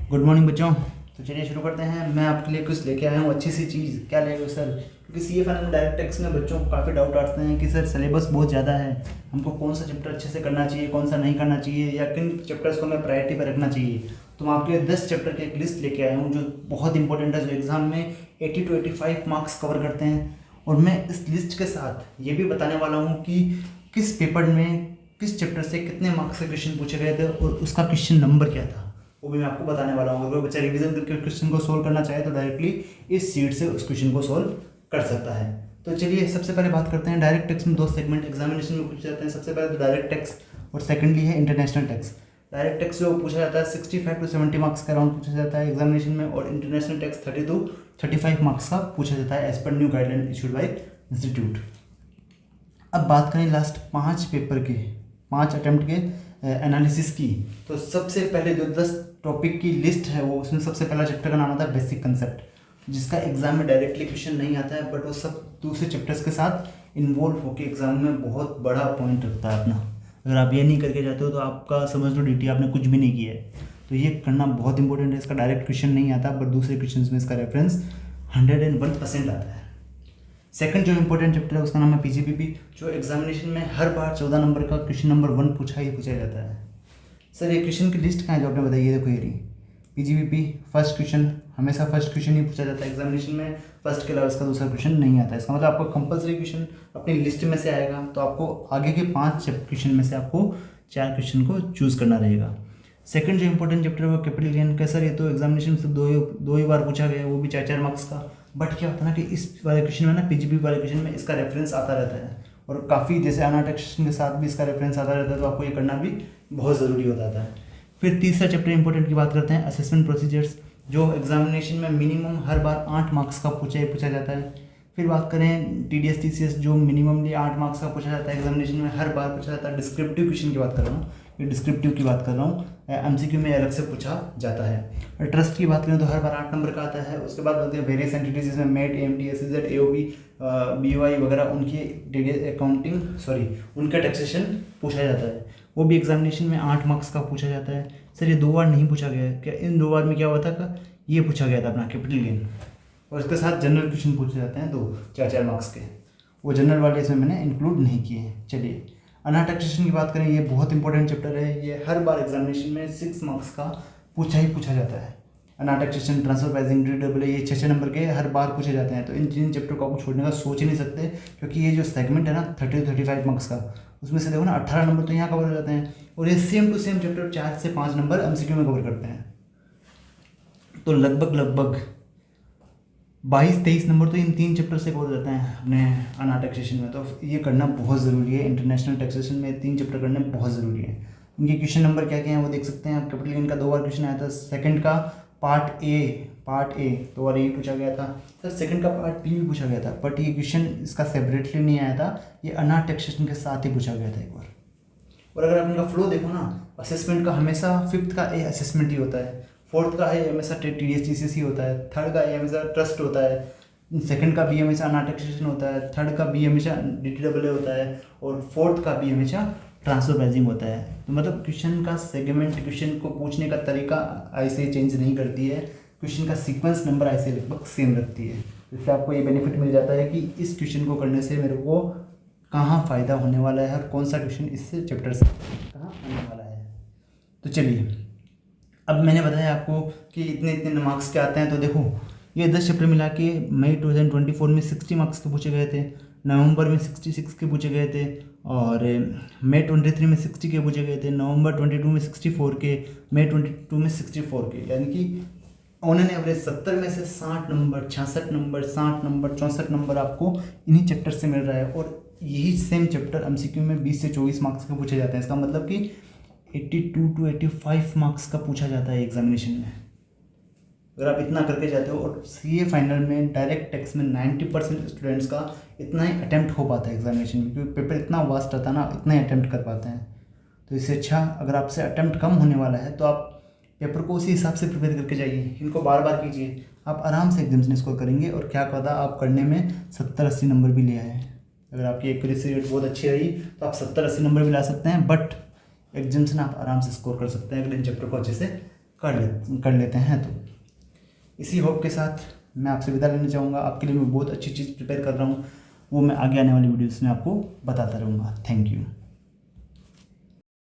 Good morning बच्चों। तो चलिए शुरू करते हैं। मैं आपके लिए कुछ लेके आया हूँ अच्छी सी चीज़। क्या लेगा सर? क्योंकि सीए फाइनल में डायरेक्ट टेक्स्ट में बच्चों को काफ़ी डाउट आते हैं कि सर सिलेबस बहुत ज़्यादा है, हमको कौन सा चैप्टर अच्छे से करना चाहिए, कौन सा नहीं करना चाहिए, या किन चैप्टर्स को हमें प्रायोरिटी पर रखना चाहिए। तो मैं आपके लिए 10 चैप्टर की एक लिस्ट लेके आया हूँ जो बहुत इंपॉर्टेंट है, जो एग्जाम में 80 to 85 मार्क्स कवर करते हैं। और मैं इस लिस्ट के साथ ये भी बताने वाला हूँ कि किस पेपर में किस चैप्टर से कितने मार्क्स के क्वेश्चन पूछे गए थे और उसका क्वेश्चन नंबर क्या था, वो भी मैं आपको बताने वाला हूँ। अगर बच्चा रिवीजन करके क्वेश्चन को सोल्व करना चाहे तो डायरेक्टली इस सीट से उस क्वेश्चन को सोल्व कर सकता है। तो चलिए सबसे पहले बात करते हैं। डायरेक्ट टेक्स्ट में दो सेगमेंट एग्जामिनेशन में पूछे जाते हैं। सबसे पहले तो डायरेक्ट टेक्स्ट और सेकेंडली है इंटरनेशनल टेक्स्ट। डायरेक्ट टेक्स्ट जो पूछा जाता है 65 to 70 मार्क्स का राउंड पूछा जाता है एग्जामिनेशन में, और इंटरनेशनल टेक्स्ट 30 to 35 मार्क्स का पूछा जाता है एज पर new guideline issued by institute. अब बात करें लास्ट 5 पेपर के 5 अटेम्प्ट के एनालिसिस की, तो सबसे पहले जो 10 टॉपिक की लिस्ट है वो उसमें सबसे पहला चैप्टर का नाम आता है बेसिक कंसेप्ट, जिसका एग्जाम में डायरेक्टली क्वेश्चन नहीं आता है, बट वो सब दूसरे चैप्टर्स के साथ इन्वॉल्व होकर एग्जाम में बहुत बड़ा पॉइंट रखता है अपना। अगर आप ये नहीं करके जाते हो तो आपका समझ लो ड्यूटी आपने कुछ भी नहीं किया है। तो ये करना बहुत इंपॉर्टेंट है। इसका डायरेक्ट क्वेश्चन नहीं आता, बट दूसरे क्वेश्चन में इसका रेफरेंस 101% आता है। सेकंड जो इंपॉर्टेंट चैप्टर है उसका नाम है पीजीपीपी, जो एग्जामिनेशन में हर बार 14 नंबर का क्वेश्चन नंबर 1 पूछा जाता है। सर ये क्वेश्चन की लिस्ट कहाँ है जो आपने बताइए? देखो ये रही पीजीपीपी फर्स्ट क्वेश्चन, हमेशा फर्स्ट क्वेश्चन ही पूछा जाता है एग्जामिनेशन में। फर्स्ट के अलावा इसका दूसरा क्वेश्चन नहीं आता है। इसका मतलब आपको कंपलसरी क्वेश्चन अपनी लिस्ट में से आएगा, तो आपको आगे के 5 क्वेश्चन में से आपको 4 क्वेश्चन को चूज़ करना रहेगा। सेकंड जो इंपॉर्टेंट चैप्टर है वो कैपिटल गेन का। सर ये तो एग्जामिनेशन में सिर्फ दो ही बार पूछा गया है, वो भी 4-4 मार्क्स का। बट क्या होता है ना कि इस वाले क्वेश्चन में ना पीजीपी वाले क्वेश्चन में इसका रेफरेंस आता रहता है, और काफ़ी जैसे अनाटेक्शन के साथ भी इसका रेफरेंस आता रहता है, तो आपको ये करना भी बहुत ज़रूरी हो जाता है। फिर तीसरा चैप्टर इंपॉर्टेंट की बात करते हैं असेसमेंट प्रोसीजर्स, जो एग्जामिनेशन में मिनिमम हर बार 8 मार्क्स का पूछा जाता है। फिर बात करें टीडीएस टीसीएस, जो मिनिममली 8 मार्क्स का पूछा जाता है एग्जामिनेशन में हर बार पूछा जाता है। डिस्क्रिप्टिव क्वेश्चन की बात कर रहा हूँ, ये डिस्क्रिप्टिव की बात कर रहा हूँ, एमसीक्यू में अलग से पूछा जाता है। ट्रस्ट की बात करें तो हर बार 8 नंबर का आता है। उसके बाद होते हैं वेरियस एंटिटीज, जिसमें MAT, AMT, SEZ, AOB, BOI वगैरह, उनकी अकाउंटिंग उनका टैक्सेशन पूछा जाता है। वो भी एग्जामिनेशन में 8 मार्क्स का पूछा जाता है। सर ये 2 बार नहीं पूछा गया है क्या? इन 2 बार में क्या हुआ था का ये पूछा गया था अपना कैपिटल गेन, और इसके साथ जनरल क्वेश्चन पूछे जाते हैं 2 4-4 मार्क्स के। वो जनरल वाले इसमें मैंने इंक्लूड नहीं किए हैं। चलिए अनर टैक्सेशन की बात करें, ये बहुत इंपॉर्टेंट चैप्टर है। ये हर बार एग्जामिनेशन में 6 मार्क्स का पूछा जाता है। Owner taxation, transfer pricing, W, ये 6 नंबर के हर बार पूछे जाते हैं। तो इन 3 चैप्टर को आपको छोड़ने का सोच ही नहीं सकते, क्योंकि ये जो सेगमेंट है ना 30 to 35 मार्क्स का, उसमें से देखो ना 18 नंबर तो यहाँ कवर हो जाते हैं, और ये सेम टू सेम चैप्टर 4 से 5 नंबर एमसीक्यू में कवर करते हैं। तो लगभग 22-23 नंबर तो इन 3 चैप्टर से कवर करते हैं अपने अनर टैक्सेशन में। तो ये करना बहुत ज़रूरी है। इंटरनेशनल टैक्सेशन में 3 चैप्टर करने बहुत ज़रूरी है। इनके क्वेश्चन नंबर क्या क्या हैं वो देख सकते हैं आप। कैपिटल गेन का 2 बार क्वेश्चन आया था। सेकंड का पार्ट ए 2 बार यही पूछा गया था। सर सेकंड का पार्ट बी भी पूछा गया था, बट ये क्वेश्चन इसका सेपरेटली नहीं आया था, ये अनर टैक्सेशन के साथ ही पूछा गया था एक बार। और अगर आप इनका फ्लो देखो ना, असेसमेंट का हमेशा 5th का ए असेसमेंट ही होता है, 4th का ए हमेशा टीडीएस टीसीएस होता है, 3rd का ए हमेशा ट्रस्ट होता है, 2nd का बी हमेशा अनर टैक्सेशन होता है, 3rd का बी हमेशा डीटीडब्ल्यू होता है, और 4th का बी हमेशा ट्रांसफर प्राइसिंग होता है। तो मतलब क्वेश्चन का सेगमेंट, क्वेश्चन को पूछने का तरीका ऐसे चेंज नहीं करती है, क्वेश्चन का सीक्वेंस नंबर ऐसे लगभग सेम रखती है। इससे आपको ये बेनिफिट मिल जाता है कि इस क्वेश्चन को करने से मेरे को कहाँ फ़ायदा होने वाला है और कौन सा क्वेश्चन इससे चैप्टर से कहाँ आने वाला है। तो चलिए अब मैंने बताया आपको कि इतने इतने मार्क्स के आते हैं। तो देखो ये 10 चैप्टर मिला के मई 2024 में 60 मार्क्स के पूछे गए थे, नवंबर में 66 के पूछे गए थे, और मई 23 में 60 के पूछे गए थे, नवंबर 22 में 64 के, मई 22 में 64 के। यानी कि ऑन एन एवरेज 70 में से 60 नंबर, 66 नंबर, 60 नंबर, 64 नंबर आपको इन्हीं चैप्टर से मिल रहा है। और यही सेम चैप्टर एमसीक्यू में 20 से 24 मार्क्स के पूछे जाते हैं। इसका मतलब कि 82 to 85 मार्क्स का पूछा जाता है एग्जामिनेशन में। अगर आप इतना करके जाते हो, और सीए फाइनल में डायरेक्ट टेक्स्ट में 90% स्टूडेंट्स का इतना ही अटैम्प्ट हो पाता है एग्जामिनेशन में, क्योंकि पेपर इतना वास्ट रहता है ना, इतना ही अटैम्प्ट कर पाते हैं। तो इससे अच्छा अगर आपसे अटैम्प्ट कम होने वाला है तो आप पेपर को उसी हिसाब से प्रिपेयर करके जाइए, इनको बार बार कीजिए, आप आराम से एग्जामिनेशन स्कोर करेंगे। और क्या पता आप करने में 70-80 नंबर भी ले आए। अगर आपकी एक्यूरेसी रेट बहुत अच्छी रही तो आप 70-80 नंबर भी ला सकते हैं, बट एग्जामिनेशन आप आराम से स्कोर कर सकते हैं अगर इन चैप्टर को अच्छे से कर लेते हैं। तो इसी होप के साथ मैं आपसे विदा लेना चाहूँगा। आपके लिए मैं बहुत अच्छी चीज़ प्रिपेयर कर रहा हूँ, वो मैं आगे आने वाली वीडियोस में आपको बताता रहूँगा। Thank you.